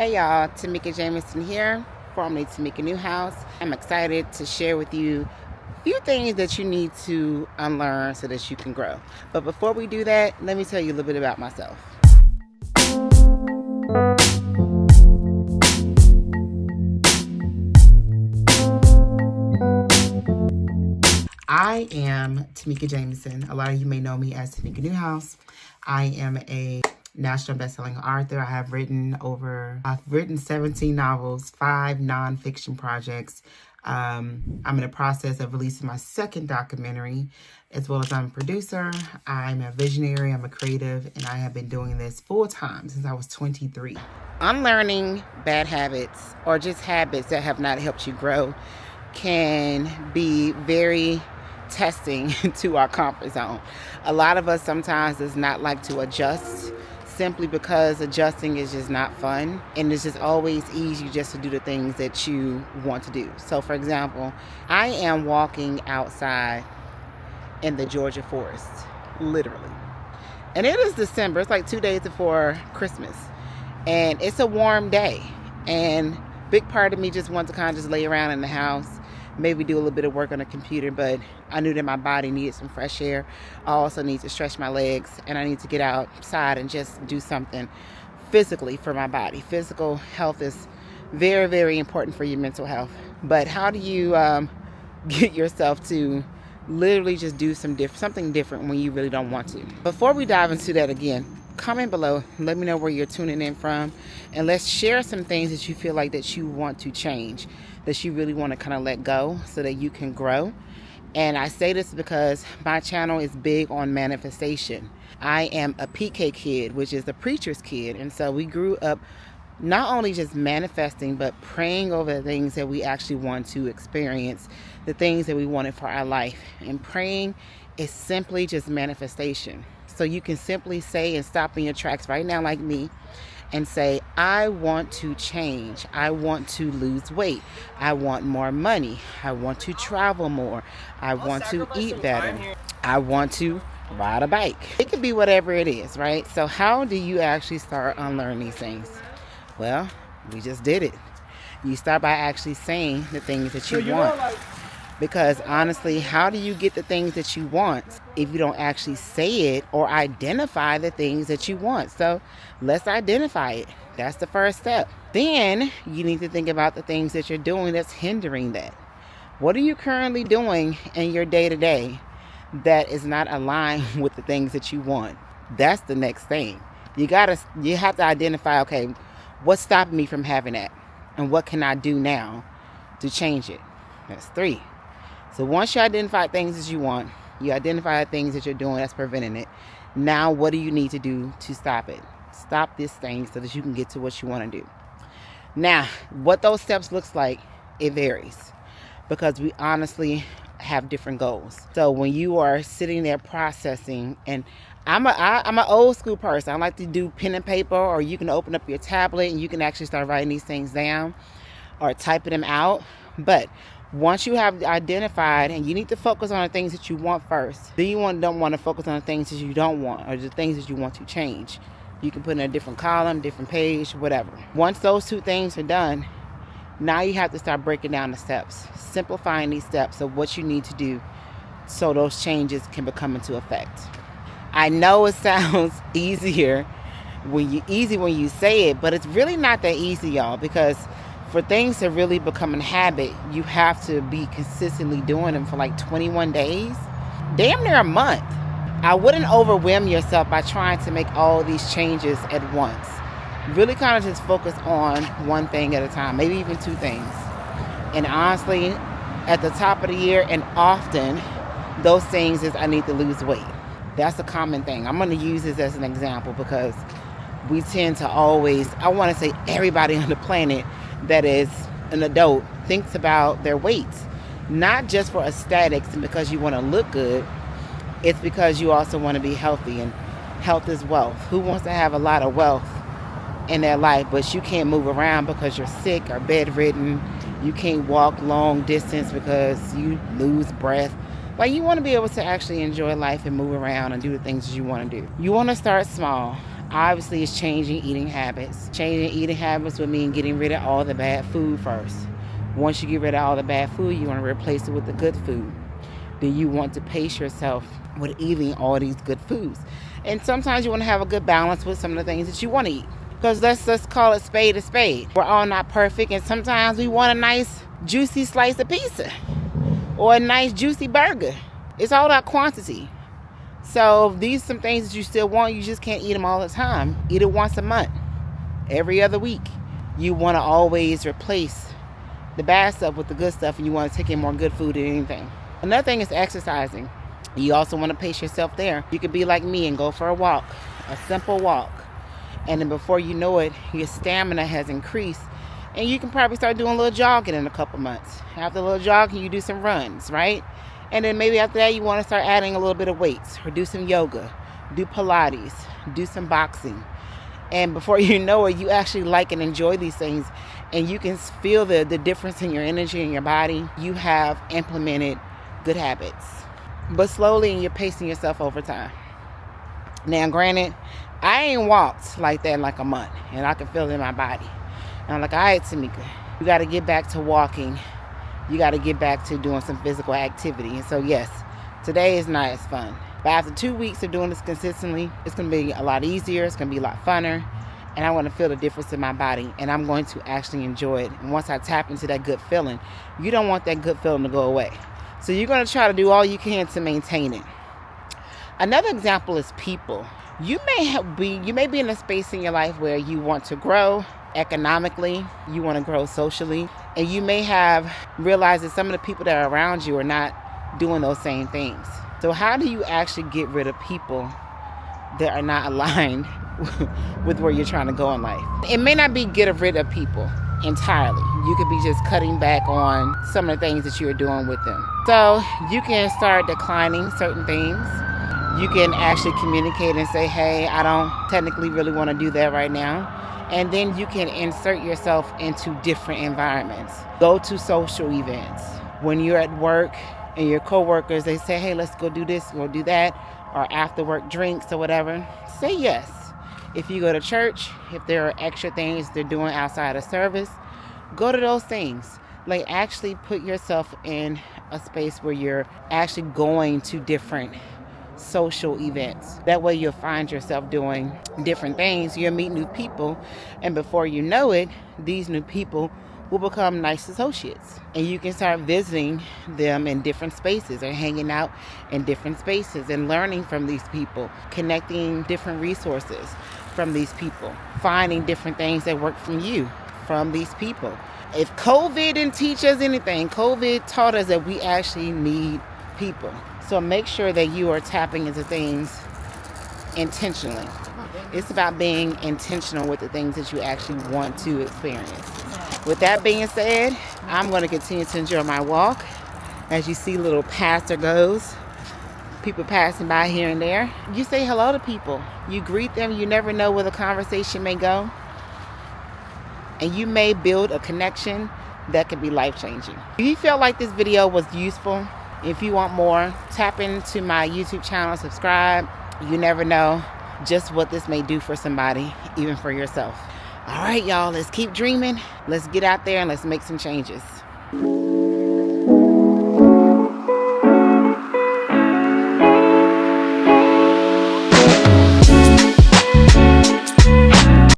Hey y'all, Tamika Jamison here, formerly Tamika Newhouse. I'm excited to share with you a few things that you need to unlearn so that you can grow. But before we do that, let me tell you a little bit about myself. I am Tamika Jamison. A lot of you may know me as Tamika Newhouse. I am a national best-selling author. I've written 17 novels, 5 nonfiction projects. I'm in the process of releasing my second documentary, as well as I'm a producer. I'm a visionary, I'm a creative, and I have been doing this full time since I was 23. Unlearning bad habits or just habits that have not helped you grow can be very testing to our comfort zone. A lot of us sometimes does not like to adjust, simply because adjusting is just not fun, and it's just always easy just to do the things that you want to do. So for example, I am walking outside in the Georgia forest, literally, and it is December. It's like 2 days before Christmas, and it's a warm day, and big part of me just wants to kind of just lay around in the house, maybe do a little bit of work on the computer, but I knew that my body needed some fresh air. I also need to stretch my legs, and I need to get outside and just do something physically for my body. Physical health is very, very important for your mental health. But how do you get yourself to literally just do something different when you really don't want to? Before we dive into that, again, comment below, let me know where you're tuning in from, and let's share some things that you feel like that you want to change, that you really want to kind of let go so that you can grow. And I say this because my channel is big on manifestation. I am a PK kid, which is the preacher's kid, and so we grew up not only just manifesting, but praying over the things that we actually want to experience, the things that we wanted for our life. And praying is simply just manifestation. So you can simply say and stop in your tracks right now like me and say, I want to change. I want to lose weight. I want more money. I want to travel more. I want to eat better. I want to ride a bike. It could be whatever it is, right? So how do you actually start unlearning these things? Well, we just did it. You start by actually saying the things that you want. Because honestly, how do you get the things that you want if you don't actually say it or identify the things that you want? So let's identify it. That's the first step. Then you need to think about the things that you're doing that's hindering that. What are you currently doing in your day-to-day that is not aligned with the things that you want? That's the next thing. You have to identify, okay, what's stopping me from having that? And what can I do now to change it? That's 3. So once you identify things that you want, you identify things that you're doing that's preventing it. Now, what do you need to do to stop it? Stop this thing so that you can get to what you want to do. Now, what those steps looks like, it varies, because we honestly have different goals. So when you are sitting there processing, and I'm an old school person. I like to do pen and paper, or you can open up your tablet and you can actually start writing these things down or typing them out. But once you have identified, and you need to focus on the things that you want first, then you don't want to focus on the things that you don't want or the things that you want to change. You can put in a different column, different page, whatever. Once those 2 things are done, now you have to start breaking down the steps, simplifying these steps of what you need to do so those changes can become into effect. I know it sounds easier when you say it, but it's really not that easy, y'all, because for things to really become a habit, you have to be consistently doing them for like 21 days, damn near a month. I wouldn't overwhelm yourself by trying to make all these changes at once. Really kind of just focus on one thing at a time, maybe even 2 things. And honestly, at the top of the year, and often, those things is I need to lose weight. That's a common thing. I'm going to use this as an example because we tend to always, I want to say everybody on the planet that is an adult thinks about their weights, not just for aesthetics and because you want to look good. It's because you also want to be healthy, and health is wealth. Who wants to have a lot of wealth in their life, but you can't move around because you're sick or bedridden? You can't walk long distance because you lose breath. Like, you want to be able to actually enjoy life and move around and do the things that you want to do. You want to start small. obviously it's changing eating habits. Changing eating habits would mean getting rid of all the bad food first. Once you get rid of all the bad food, you want to replace it with the good food. Then you want to pace yourself with eating all these good foods. And sometimes you want to have a good balance with some of the things that you want to eat. Because let's call it spade a spade. We're all not perfect, and sometimes we want a nice juicy slice of pizza or a nice juicy burger. It's all about quantity. So these are some things that you still want. You just can't eat them all the time. Eat it once a month, every other week. You want to always replace the bad stuff with the good stuff, and you want to take in more good food than anything. Another thing is exercising. You also want to pace yourself there. You could be like me and go for a walk, a simple walk. And then before you know it, your stamina has increased. And you can probably start doing a little jogging in a couple months. After a little jogging, you do some runs, right? And then maybe after that, you want to start adding a little bit of weights or do some yoga, do Pilates, do some boxing. And before you know it, you actually like and enjoy these things. And you can feel the difference in your energy and your body. You have implemented good habits. But slowly, and you're pacing yourself over time. Now, granted, I ain't walked like that in like a month. And I can feel it in my body. And I'm like, all right, Tamika, you got to get back to walking. You got to get back to doing some physical activity. And so, yes, today is not as fun. But after 2 weeks of doing this consistently, it's going to be a lot easier. It's going to be a lot funner. And I want to feel the difference in my body. And I'm going to actually enjoy it. And once I tap into that good feeling, you don't want that good feeling to go away. So you're going to try to do all you can to maintain it. Another example is people. You may be in a space in your life where you want to grow economically, you want to grow socially, and you may have realized that some of the people that are around you are not doing those same things. So how do you actually get rid of people that are not aligned with where you're trying to go in life? It may not be get rid of people entirely. You could be just cutting back on some of the things that you're doing with them. So you can start declining certain things. You can actually communicate and say, hey, I don't technically really want to do that right now. And then you can insert yourself into different environments. Go to social events. When you're at work and your coworkers, they say, hey, let's go do this, go do that, or after work drinks or whatever, say yes. If you go to church, if there are extra things they're doing outside of service, go to those things. Like, actually put yourself in a space where you're actually going to different social events. That way you'll find yourself doing different things. You'll meet new people, and before you know it, these new people will become nice associates, and you can start visiting them in different spaces or hanging out in different spaces and learning from these people, connecting different resources from these people, finding different things that work from you from these people. If COVID didn't teach us anything, COVID taught us that we actually need people. So make sure that you are tapping into things intentionally. It's about being intentional with the things that you actually want to experience. With that being said, I'm going to continue to enjoy my walk. As you see, little pastor goes. People passing by here and there. You say hello to people. You greet them. You never know where the conversation may go. And you may build a connection that could be life-changing. If you felt like this video was useful, if you want more, tap into my YouTube channel, subscribe. You never know just what this may do for somebody, even for yourself. All right, y'all, let's keep dreaming. Let's get out there and let's make some changes.